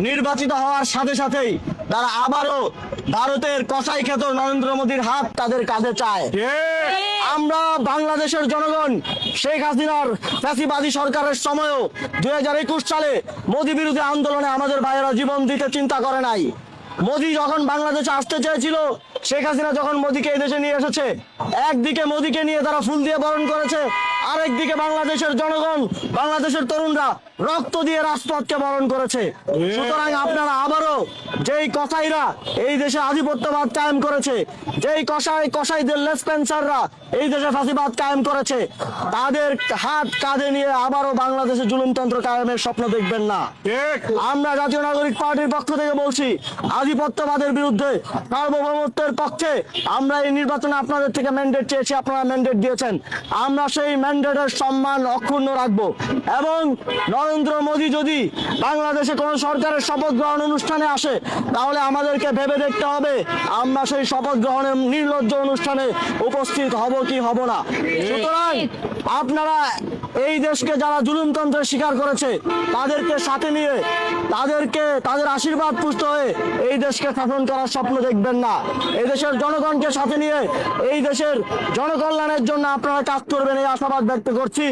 নির্বাচিত হওয়ার সাথে সাথেই তারা আবারও ভারতের কসাই খ্যাত নরেন্দ্র মোদীর হাত তাদের কাঁধে চায়। আমরা বাংলাদেশের জনগণ শেখ হাসিনার ফ্যাসিবাদী সরকারের সময়ও 2021 সালে মোদী বিরোধী আন্দোলনে আমাদের ভাইয়েরা জীবন দিতে চিন্তা করে নাই। মোদী যখন বাংলাদেশে আসতে চেয়েছিল, শেখ হাসিনা যখন মোদীকে এই দেশে নিয়ে এসেছে, একদিকে মোদীকে নিয়ে তারা ফুল দিয়ে বরণ করেছে, আরেকদিকে বাংলাদেশের জনগণ, বাংলাদেশের তরুণরা রক্ত দিয়ে রাজপথকে বরণ করেছে। সুতরাং আপনারা আবারও যেই কসাইরা এই দেশে আধিপত্যবাদ কায়েম করেছে, যেই কসাইদের লেসপেন্সাররা এই দেশে ফাঁসিবাদ কায়েম করেছে, তাদের হাত কাঁধে নিয়ে আবারও বাংলাদেশে জুলুমতন্ত্র কায়েমের স্বপ্ন দেখবেন না। আমরা জাতীয় নাগরিক পার্টির পক্ষ থেকে বলছি, আধিপত্যবাদের বিরুদ্ধে, সার্বভৌমত্বের পক্ষে আমরা এই নির্বাচনে আপনাদের থেকে ম্যান্ডেট চেয়েছি, আপনারা ম্যান্ডেট দিয়েছেন। আমরা সেই ম্যান্ডেটের সম্মান অক্ষুণ্ণ রাখবো এবং নরেন্দ্র মোদী যদি বাংলাদেশে কোন সরকারের শপথ গ্রহণ অনুষ্ঠানে আসে, তাহলে আমাদেরকে ভেবে দেখতে হবে আমরা সেই শপথ গ্রহণের নির্লজ্জ অনুষ্ঠানে উপস্থিত হব কি হব না। সুতরাং আপনারা এই দেশকে যারা জুলুমতন্ত্রের শিকার করেছে তাদেরকে সাথে নিয়ে, তাদের আশীর্বাদ পুষ্ট হয়ে এই দেশকে শাসন করার স্বপ্ন দেখবেন না। এই দেশের জনগণকে সাথে নিয়ে এই দেশের জনকল্যাণের জন্য আপনারা কাজ করবেন, এই আশাবাদ ব্যক্ত করছি।